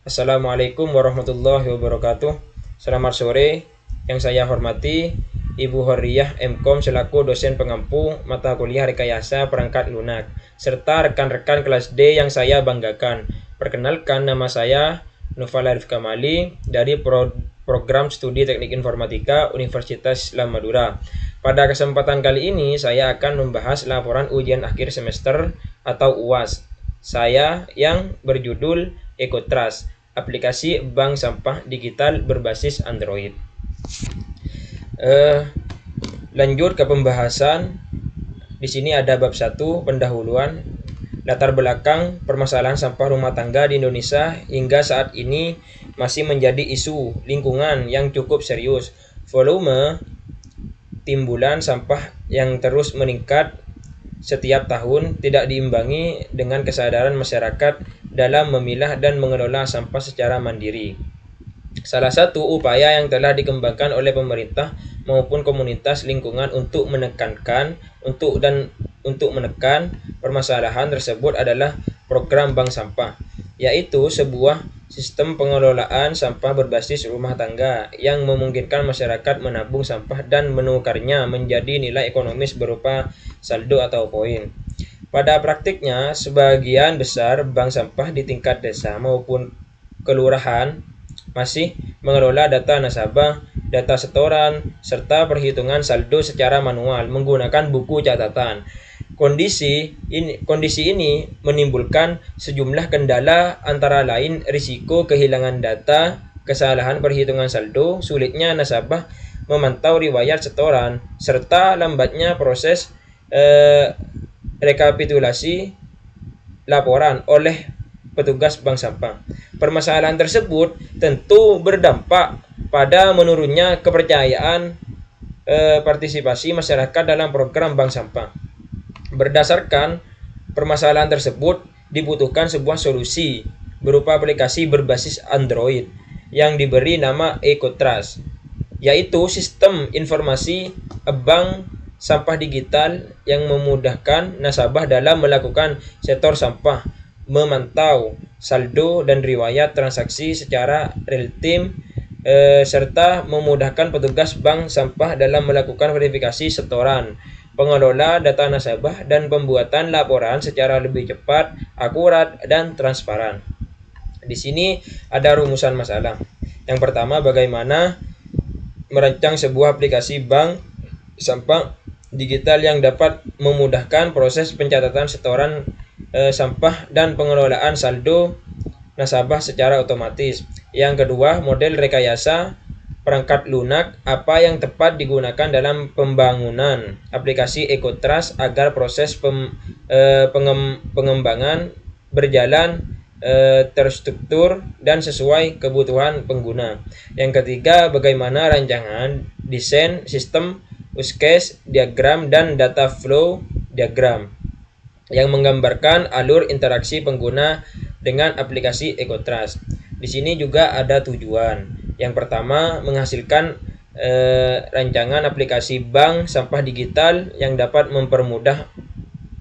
Assalamualaikum warahmatullahi wabarakatuh. Selamat sore. Yang saya hormati Ibu Horiyah MKom selaku dosen pengampu mata kuliah rekayasa perangkat lunak, serta rekan-rekan kelas D yang saya banggakan. Perkenalkan, nama saya Nufal Arif Kamali dari Program Studi Teknik Informatika Universitas Islam Madura. Pada kesempatan kali ini saya akan membahas laporan ujian akhir semester atau UAS saya yang berjudul EcoTrust, aplikasi bank sampah digital berbasis Android. Lanjut ke pembahasan. Di sini ada bab 1, pendahuluan, latar belakang permasalahan sampah rumah tangga di Indonesia hingga saat ini masih menjadi isu lingkungan yang cukup serius. Volume timbulan sampah yang terus meningkat setiap tahun tidak diimbangi dengan kesadaran masyarakat dalam memilah dan mengelola sampah secara mandiri. Salah satu upaya yang telah dikembangkan oleh pemerintah maupun komunitas lingkungan untuk menekan permasalahan tersebut adalah program bank sampah, yaitu sebuah sistem pengelolaan sampah berbasis rumah tangga yang memungkinkan masyarakat menabung sampah dan menukarnya menjadi nilai ekonomis berupa saldo atau poin. Pada praktiknya, sebagian besar bank sampah di tingkat desa maupun kelurahan masih mengelola data nasabah, data setoran, serta perhitungan saldo secara manual menggunakan buku catatan. Kondisi ini menimbulkan sejumlah kendala, antara lain risiko kehilangan data, kesalahan perhitungan saldo, sulitnya nasabah memantau riwayat setoran, serta lambatnya proses rekapitulasi laporan oleh petugas bank sampah. Permasalahan tersebut tentu berdampak pada menurunnya kepercayaan partisipasi masyarakat dalam program bank sampah. Berdasarkan permasalahan tersebut, dibutuhkan sebuah solusi berupa aplikasi berbasis Android yang diberi nama EcoTrust, yaitu sistem informasi bank sampah digital yang memudahkan nasabah dalam melakukan setor sampah, memantau saldo dan riwayat transaksi secara real-time, serta memudahkan petugas bank sampah dalam melakukan verifikasi setoran, pengelola data nasabah, dan pembuatan laporan secara lebih cepat, akurat, dan transparan. Di sini ada rumusan masalah. Yang pertama, bagaimana merancang sebuah aplikasi bank sampah digital yang dapat memudahkan proses pencatatan setoran sampah dan pengelolaan saldo nasabah secara otomatis. Yang kedua, model rekayasa perangkat lunak, apa yang tepat digunakan dalam pembangunan aplikasi EcoTrust agar proses pengembangan berjalan terstruktur dan sesuai kebutuhan pengguna. Yang ketiga, bagaimana rancangan desain sistem use case diagram dan data flow diagram yang menggambarkan alur interaksi pengguna dengan aplikasi EcoTrust. Di sini juga ada tujuan. Yang pertama, menghasilkan rancangan aplikasi bank sampah digital yang dapat mempermudah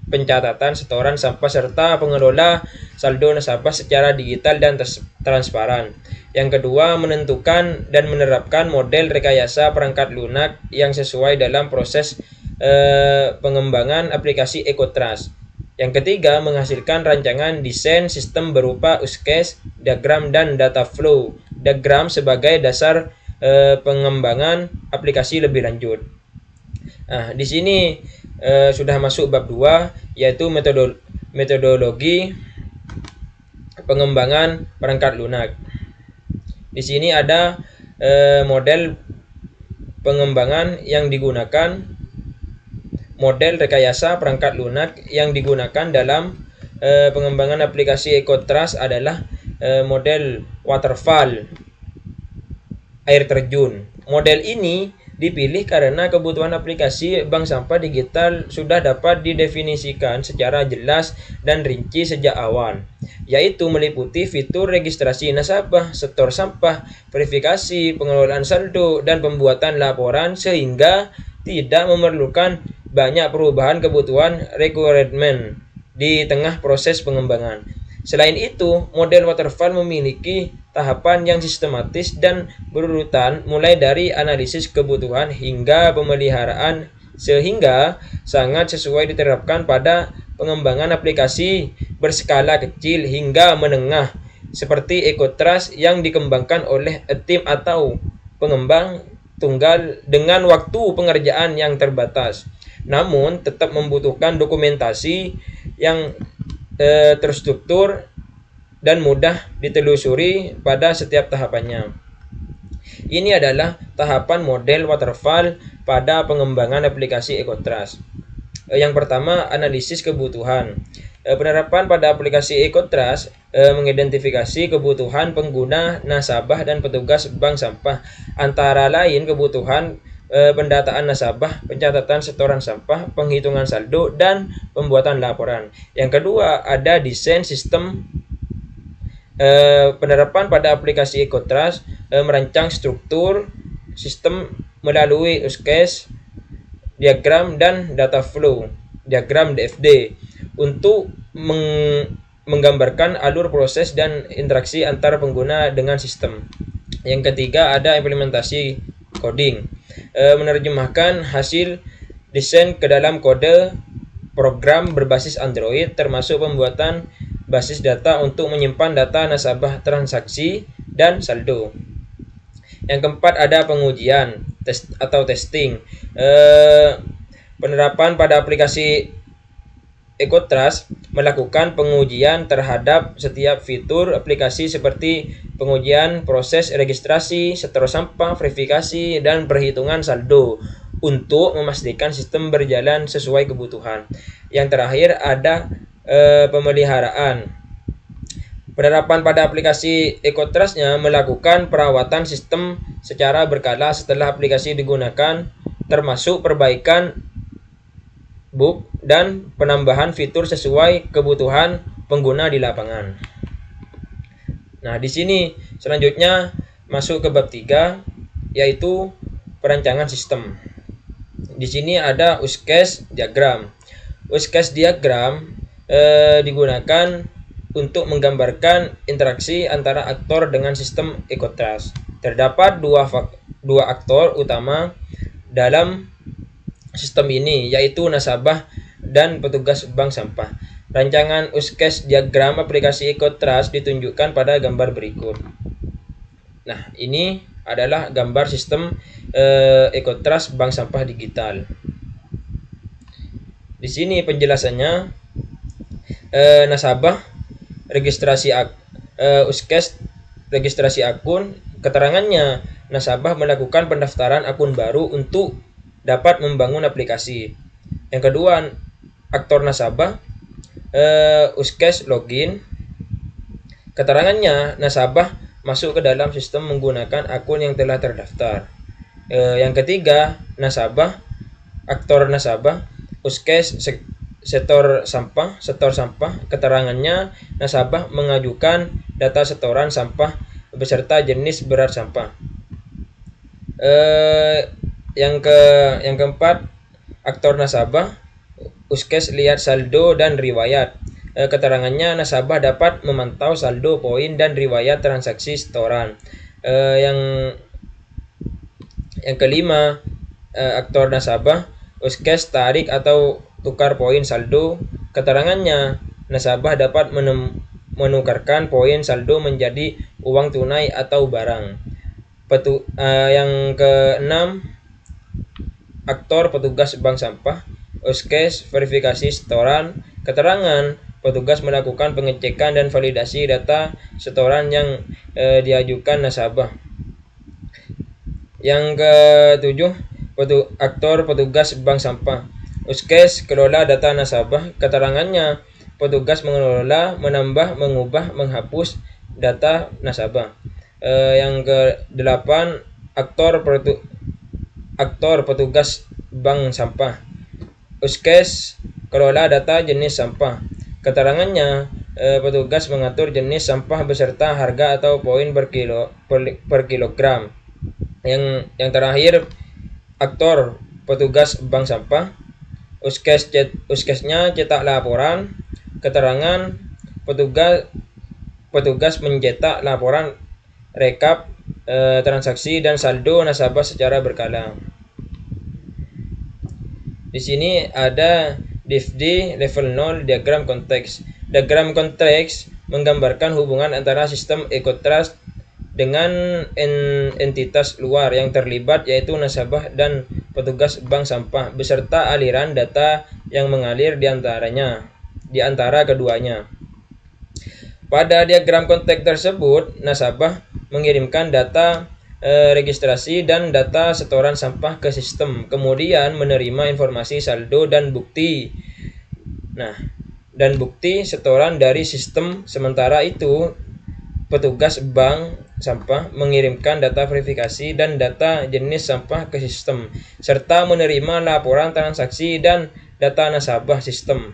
pencatatan setoran sampah serta pengelola saldo nasabah secara digital dan transparan. Yang kedua, menentukan dan menerapkan model rekayasa perangkat lunak yang sesuai dalam proses pengembangan aplikasi EcoTrust. Yang ketiga, menghasilkan rancangan desain sistem berupa use case diagram dan data flow diagram sebagai dasar pengembangan aplikasi lebih lanjut. Nah, di sini sudah masuk bab 2, yaitu metodologi pengembangan perangkat lunak. Di sini ada model pengembangan yang digunakan. Model rekayasa perangkat lunak yang digunakan dalam pengembangan aplikasi EcoTrust adalah model waterfall, air terjun. Model ini dipilih karena kebutuhan aplikasi bank sampah digital sudah dapat didefinisikan secara jelas dan rinci sejak awal, yaitu meliputi fitur registrasi nasabah, setor sampah, verifikasi, pengelolaan saldo, dan pembuatan laporan, sehingga tidak memerlukan banyak perubahan kebutuhan requirement di tengah proses pengembangan. Selain itu, model waterfall memiliki tahapan yang sistematis dan berurutan mulai dari analisis kebutuhan hingga pemeliharaan, sehingga sangat sesuai diterapkan pada pengembangan aplikasi berskala kecil hingga menengah seperti EcoTrust yang dikembangkan oleh tim atau pengembang tunggal dengan waktu pengerjaan yang terbatas, namun tetap membutuhkan dokumentasi yang terstruktur dan mudah ditelusuri pada setiap tahapannya. Ini adalah tahapan model waterfall pada pengembangan aplikasi EcoTrust. Yang pertama, analisis kebutuhan. Penerapan pada aplikasi EcoTrust mengidentifikasi kebutuhan pengguna, nasabah, dan petugas bank sampah. Antara lain kebutuhan pendataan nasabah, pencatatan setoran sampah, penghitungan saldo, dan pembuatan laporan. Yang kedua, ada desain sistem. Penerapan pada aplikasi EcoTrust merancang struktur sistem melalui use case diagram dan data flow diagram DFD untuk menggambarkan alur proses dan interaksi antar pengguna dengan sistem. Yang ketiga, ada implementasi coding. Menerjemahkan hasil desain ke dalam kode program berbasis Android, termasuk pembuatan basis data untuk menyimpan data nasabah, transaksi, dan saldo. Yang keempat, ada pengujian atau testing. Penerapan pada aplikasi EcoTrust melakukan pengujian terhadap setiap fitur aplikasi seperti pengujian proses registrasi, setor sampah, verifikasi, dan perhitungan saldo untuk memastikan sistem berjalan sesuai kebutuhan. Yang terakhir ada pemeliharaan. Penerapan pada aplikasi EcoTrust-nya melakukan perawatan sistem secara berkala setelah aplikasi digunakan, termasuk perbaikan bug dan penambahan fitur sesuai kebutuhan pengguna di lapangan. Nah, di sini selanjutnya masuk ke bab 3, yaitu perancangan sistem. Di sini ada use case diagram. Use case diagram digunakan untuk menggambarkan interaksi antara aktor dengan sistem EcoTrust. Terdapat dua aktor utama dalam sistem ini, yaitu nasabah dan petugas bank sampah. Rancangan use case diagram aplikasi EcoTrust ditunjukkan pada gambar berikut. Nah, ini adalah gambar sistem EcoTrust bank sampah digital. Di sini penjelasannya, nasabah registrasi use case registrasi akun. Keterangannya, nasabah melakukan pendaftaran akun baru untuk dapat membangun aplikasi. Yang kedua, aktor nasabah use case login. Keterangannya, nasabah masuk ke dalam sistem menggunakan akun yang telah terdaftar. Yang ketiga, aktor nasabah use case setor sampah. Keterangannya, nasabah mengajukan data setoran sampah beserta jenis berat sampah. Yang keempat, aktor nasabah use case lihat saldo dan riwayat. Keterangannya, nasabah dapat memantau saldo, poin, dan riwayat transaksi setoran. Yang kelima, aktor nasabah use case tarik atau tukar poin saldo. Keterangannya, nasabah dapat menukarkan poin saldo menjadi uang tunai atau barang. Yang keenam, aktor petugas bank sampah use case verifikasi setoran. Keterangan, petugas melakukan pengecekan dan validasi data setoran yang diajukan nasabah. Yang ketujuh, aktor petugas bank sampah use case kelola data nasabah. Keterangannya, petugas mengelola, menambah, mengubah, menghapus data nasabah. Yang ke-8, aktor petugas bank sampah use case kelola data jenis sampah. Keterangannya, petugas mengatur jenis sampah beserta harga atau poin per kilogram. Yang terakhir, aktor petugas bank sampah use case-nya cetak laporan. Keterangan, petugas mencetak laporan rekap transaksi dan saldo nasabah secara berkala. Di sini ada DFD level 0 diagram konteks. Diagram konteks menggambarkan hubungan antara sistem EcoTrust dengan entitas luar yang terlibat, yaitu nasabah dan petugas bank sampah beserta aliran data yang mengalir di antara keduanya. Pada diagram konteks tersebut, nasabah mengirimkan data registrasi dan data setoran sampah ke sistem, kemudian menerima informasi saldo dan bukti. Dan bukti setoran dari sistem. Sementara itu, petugas bank sampah mengirimkan data verifikasi dan data jenis sampah ke sistem, serta menerima laporan transaksi dan data nasabah sistem.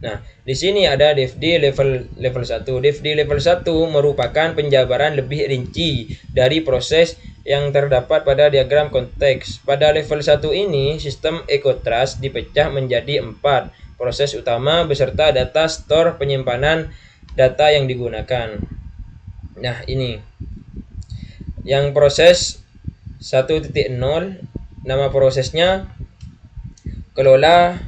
Nah, di sini ada DFD level 1. DFD level 1 merupakan penjabaran lebih rinci dari proses yang terdapat pada diagram konteks. Pada level 1 ini, sistem EcoTrust dipecah menjadi 4 proses utama beserta data store penyimpanan data yang digunakan. Nah, ini. Yang proses 1.0, nama prosesnya kelola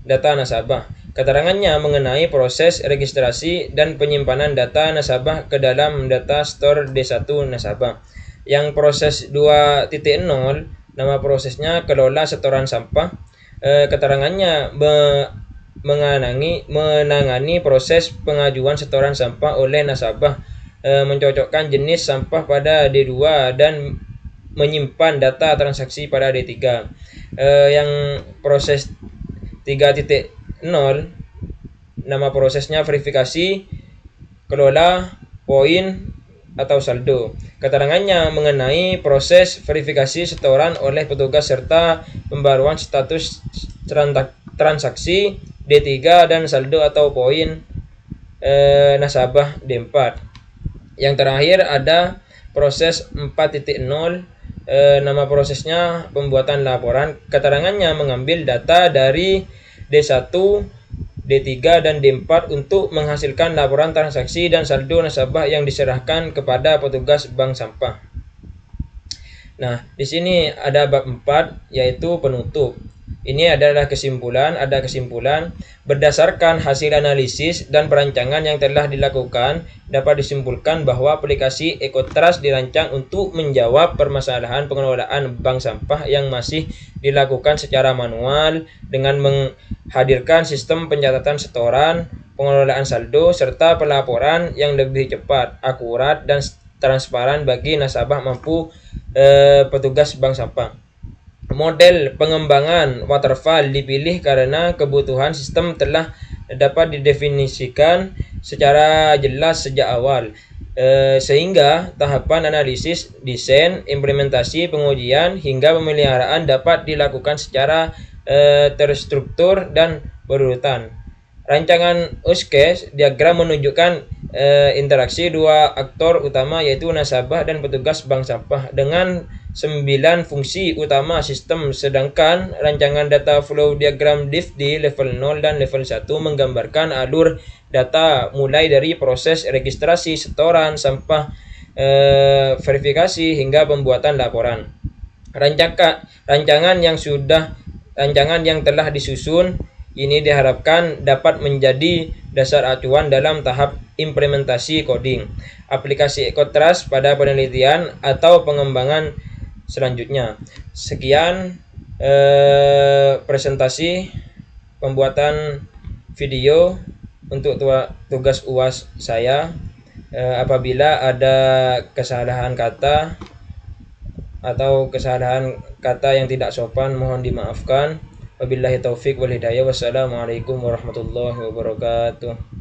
data nasabah. Keterangannya mengenai proses registrasi dan penyimpanan data nasabah ke dalam data store D1 nasabah. Yang proses 2.0, nama prosesnya kelola setoran sampah. Keterangannya menangani proses pengajuan setoran sampah oleh nasabah, mencocokkan jenis sampah pada D2 dan menyimpan data transaksi pada D3. Yang proses 3.0, nama prosesnya verifikasi, kelola poin atau saldo. Keterangannya mengenai proses verifikasi setoran oleh petugas serta pembaruan status transaksi D3 dan saldo atau poin nasabah D4. Yang terakhir ada proses 4.0, nama prosesnya pembuatan laporan. Keterangannya mengambil data dari D1, D3, dan D4 untuk menghasilkan laporan transaksi dan saldo nasabah yang diserahkan kepada petugas bank sampah. Nah, di sini ada bab 4, yaitu penutup. Ini adalah kesimpulan. Berdasarkan hasil analisis dan perancangan yang telah dilakukan, dapat disimpulkan bahwa aplikasi EcoTrust dirancang untuk menjawab permasalahan pengelolaan bank sampah yang masih dilakukan secara manual dengan menghadirkan sistem pencatatan setoran, pengelolaan saldo, serta pelaporan yang lebih cepat, akurat, dan transparan bagi nasabah mampu petugas bank sampah. Model pengembangan waterfall dipilih karena kebutuhan sistem telah dapat didefinisikan secara jelas sejak awal, sehingga tahapan analisis, desain, implementasi, pengujian, hingga pemeliharaan dapat dilakukan secara terstruktur dan berurutan. Rancangan use case diagram menunjukkan interaksi dua aktor utama, yaitu nasabah dan petugas bank sampah dengan 9 fungsi utama sistem, sedangkan rancangan data flow diagram DFD level 0 dan level 1 menggambarkan alur data mulai dari proses registrasi setoran sampah, verifikasi, hingga pembuatan laporan. Rancangan yang telah disusun ini diharapkan dapat menjadi dasar acuan dalam tahap implementasi coding aplikasi EcoTrust pada penelitian atau pengembangan selanjutnya. Sekian presentasi pembuatan video untuk tugas UAS saya. Apabila ada kesalahan kata atau kesalahan kata yang tidak sopan, mohon dimaafkan. Wabillahi taufik wal hidayah. Wassalamualaikum warahmatullahi wabarakatuh.